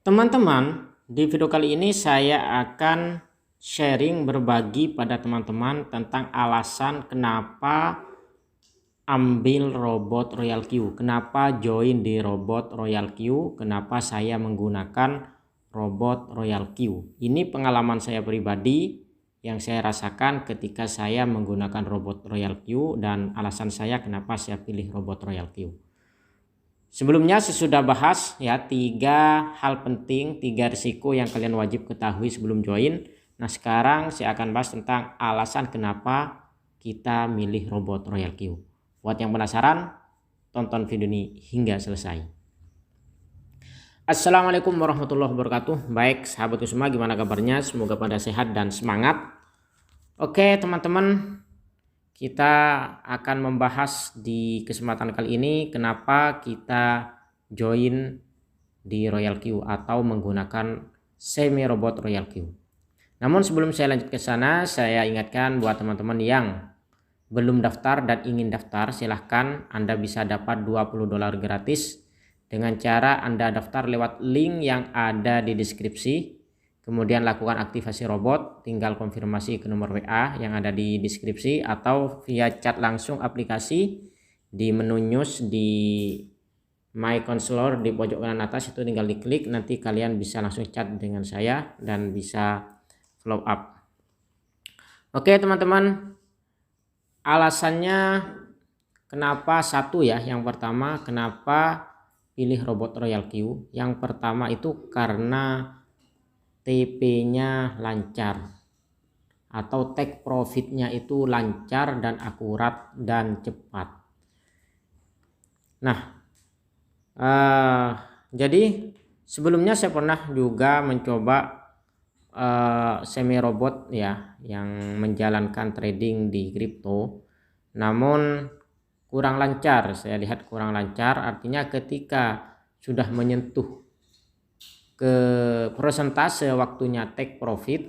Teman-teman, di video kali ini saya akan sharing berbagi pada teman-teman tentang alasan kenapa ambil robot Royal Q, kenapa join di robot Royal Q, kenapa saya menggunakan robot Royal Q. Ini pengalaman saya pribadi yang saya rasakan ketika saya menggunakan robot Royal Q dan alasan saya kenapa saya pilih robot Royal Q. Sebelumnya saya sudah bahas ya 3 hal penting, 3 risiko yang kalian wajib ketahui sebelum join. Nah, sekarang saya akan bahas tentang alasan kenapa kita milih robot Royal Q. Buat yang penasaran, tonton video ini hingga selesai. Assalamualaikum warahmatullahi wabarakatuh. Baik sahabatku semua, gimana kabarnya? Semoga pada sehat dan semangat. Oke teman-teman, kita akan membahas di kesempatan kali ini kenapa kita join di Royal Q atau menggunakan semi robot Royal Q. Namun sebelum saya lanjut ke sana, saya ingatkan buat teman-teman yang belum daftar dan ingin daftar, silahkan Anda bisa dapat $20 gratis dengan cara Anda daftar lewat link yang ada di deskripsi. Kemudian lakukan aktivasi robot, tinggal konfirmasi ke nomor WA yang ada di deskripsi atau via chat langsung aplikasi di menu news di My Counselor di pojok kanan atas, itu tinggal diklik, nanti kalian bisa langsung chat dengan saya dan bisa follow up. Oke teman-teman, alasannya kenapa satu ya, yang pertama kenapa pilih robot Royal Q. Yang pertama itu karena TP-nya lancar atau take profitnya itu lancar dan akurat dan cepat. Nah, jadi sebelumnya saya pernah juga mencoba semi robot ya yang menjalankan trading di kripto, namun kurang lancar. Saya lihat kurang lancar, artinya ketika sudah menyentuh ke persentase waktunya take profit,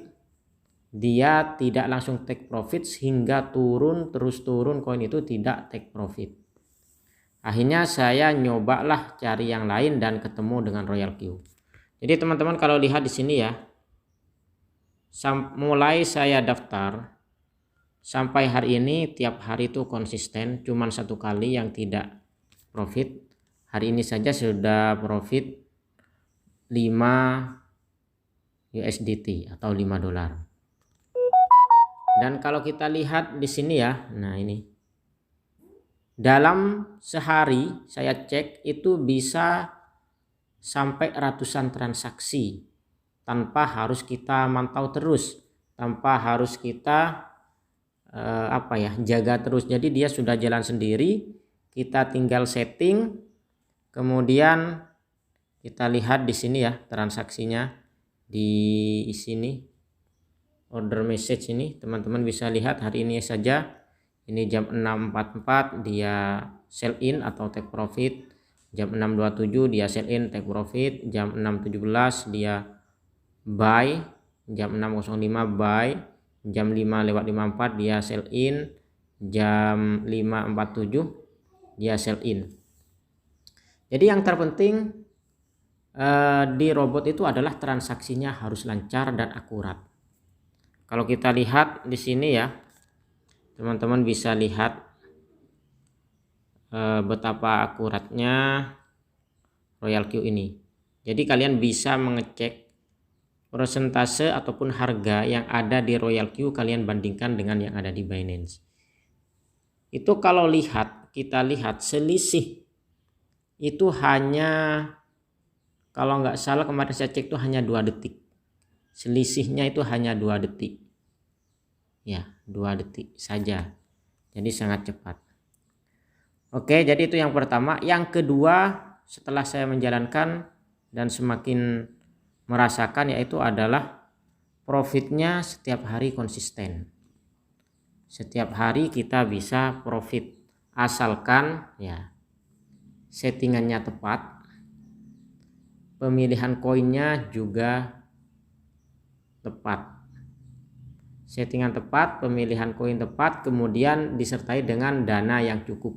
dia tidak langsung take profit sehingga terus turun koin itu tidak take profit. Akhirnya saya nyobalah cari yang lain dan ketemu dengan Royal Q. Jadi teman-teman kalau lihat di sini ya, mulai saya daftar sampai hari ini tiap hari itu konsisten, cuman 1 kali yang tidak profit. Hari ini saja sudah profit 5 USDT atau $5. Dan kalau kita lihat di sini ya, nah ini dalam sehari saya cek itu bisa sampai ratusan transaksi tanpa harus kita mantau terus, tanpa harus kita jaga terus. Jadi dia sudah jalan sendiri, kita tinggal setting, kemudian kita lihat di sini ya transaksinya di sini order message ini, teman-teman bisa lihat hari ini saja ini jam 6.44 dia sell in atau take profit, jam 6.27 dia sell in take profit, jam 6.17 dia buy, jam 6.05 buy, jam 5:54 dia sell in, jam 5.47 dia sell in. Jadi yang terpenting di robot itu adalah transaksinya harus lancar dan akurat. Kalau kita lihat di sini ya, teman-teman bisa lihat betapa akuratnya Royal Q ini. Jadi kalian bisa mengecek persentase ataupun harga yang ada di Royal Q, kalian bandingkan dengan yang ada di Binance. Itu kalau kita lihat selisih itu hanya, kalau nggak salah kemarin saya cek itu hanya 2 detik. Selisihnya itu hanya 2 detik. Ya, 2 detik saja. Jadi sangat cepat. Oke, jadi itu yang pertama. Yang kedua, setelah saya menjalankan dan semakin merasakan, yaitu adalah profitnya setiap hari konsisten. Setiap hari kita bisa profit asalkan ya settingannya tepat. Pemilihan koinnya juga tepat. Settingan tepat, pemilihan koin tepat, kemudian disertai dengan dana yang cukup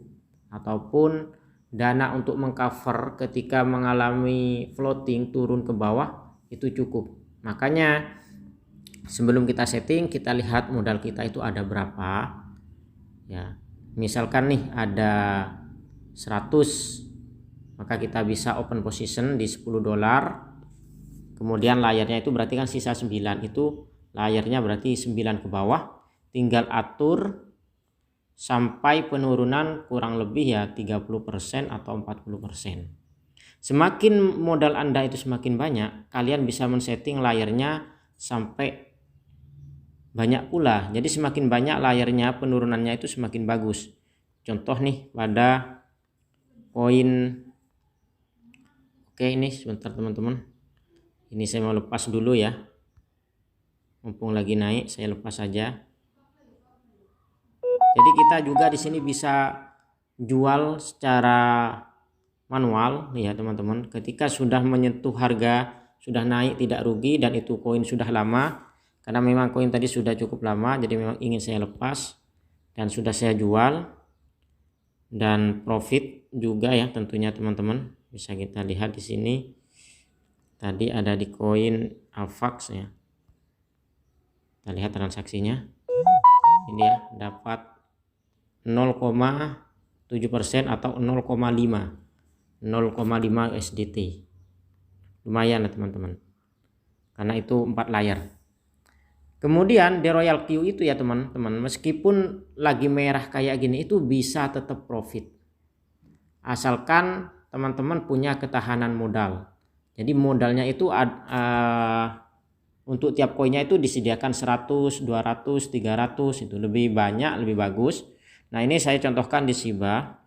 ataupun dana untuk mengcover ketika mengalami floating turun ke bawah itu cukup. Makanya sebelum kita setting, kita lihat modal kita itu ada berapa ya. Misalkan nih ada 100, maka kita bisa open position di $10. Kemudian layarnya itu berarti kan sisa 9, itu layarnya berarti 9 ke bawah. Tinggal atur sampai penurunan kurang lebih ya 30% atau 40%. Semakin modal Anda itu semakin banyak, kalian bisa men-setting layarnya sampai banyak pula. Jadi semakin banyak layarnya, penurunannya itu semakin bagus. Contoh nih pada koin, oke ini sebentar teman-teman, ini saya mau lepas dulu ya, mumpung lagi naik saya lepas saja. Jadi kita juga di sini bisa jual secara manual ya teman-teman. Ketika sudah menyentuh harga, sudah naik tidak rugi, dan itu koin sudah lama, karena memang koin tadi sudah cukup lama, jadi memang ingin saya lepas dan sudah saya jual dan profit juga ya tentunya teman-teman. Bisa kita lihat di sini tadi ada di koin AVAX ya, kita lihat transaksinya ini ya, dapat 0,7% atau 0,5 USDT. Lumayan ya teman-teman, karena itu 4 layar. Kemudian di Royal Q itu ya teman-teman, meskipun lagi merah kayak gini itu bisa tetap profit, asalkan teman-teman punya ketahanan modal. Jadi modalnya itu untuk tiap koinnya itu disediakan 100, 200, 300, itu lebih banyak lebih bagus. Nah ini saya contohkan di Shiba,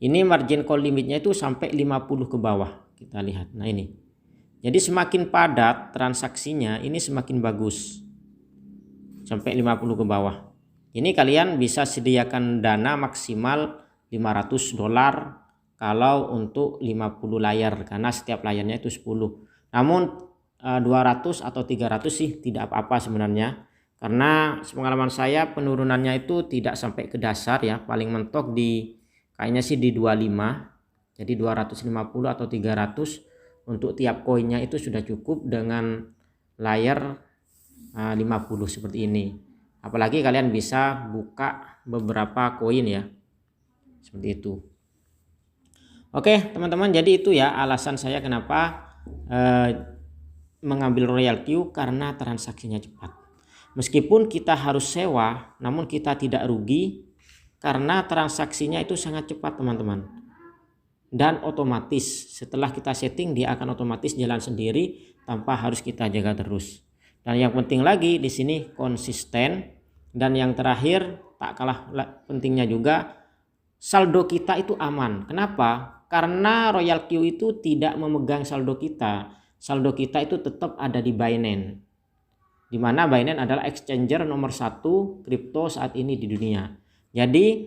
ini margin call limitnya itu sampai 50 ke bawah, kita lihat. Nah ini, jadi semakin padat transaksinya ini semakin bagus, sampai 50 ke bawah. Ini kalian bisa sediakan dana maksimal $500 kalau untuk 50 layar, karena setiap layarnya itu 10. Namun 200 atau 300 sih tidak apa-apa sebenarnya, karena sepengalaman saya penurunannya itu tidak sampai ke dasar ya, paling mentok di kayaknya sih di 25. Jadi 250 atau 300 untuk tiap koinnya itu sudah cukup dengan layar 50 seperti ini. Apalagi kalian bisa buka beberapa koin ya, seperti itu. Oke teman-teman, jadi itu ya alasan saya kenapa mengambil Royal Q, karena transaksinya cepat. Meskipun kita harus sewa, namun kita tidak rugi karena transaksinya itu sangat cepat teman-teman. Dan otomatis setelah kita setting dia akan otomatis jalan sendiri tanpa harus kita jaga terus. Dan yang penting lagi di sini konsisten, dan yang terakhir tak kalah pentingnya juga saldo kita itu aman. Kenapa? Karena Royal Q itu tidak memegang saldo kita. Saldo kita itu tetap ada di Binance, di mana Binance adalah exchanger nomor 1 kripto saat ini di dunia. Jadi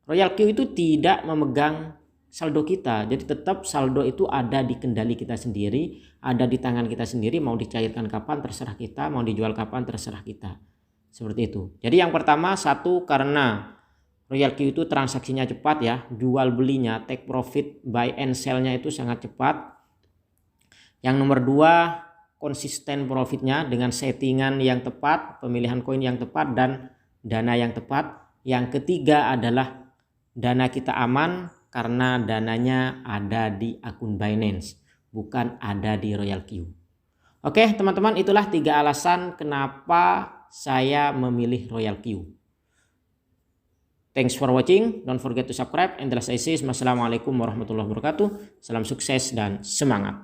Royal Q itu tidak memegang saldo kita. Jadi tetap saldo itu ada di kendali kita sendiri, ada di tangan kita sendiri. Mau dicairkan kapan terserah kita, mau dijual kapan terserah kita. Seperti itu. Jadi yang pertama, satu, karena Royal Q itu transaksinya cepat ya, jual belinya, take profit, buy and sell-nya itu sangat cepat. Yang nomor 2, konsisten profitnya dengan settingan yang tepat, pemilihan koin yang tepat, dan dana yang tepat. Yang ketiga adalah dana kita aman karena dananya ada di akun Binance, bukan ada di Royal Q. Oke teman-teman, itulah 3 alasan kenapa saya memilih Royal Q. Thanks for watching. Don't forget to subscribe. And as I say, wassalamualaikum warahmatullahi wabarakatuh. Salam sukses dan semangat.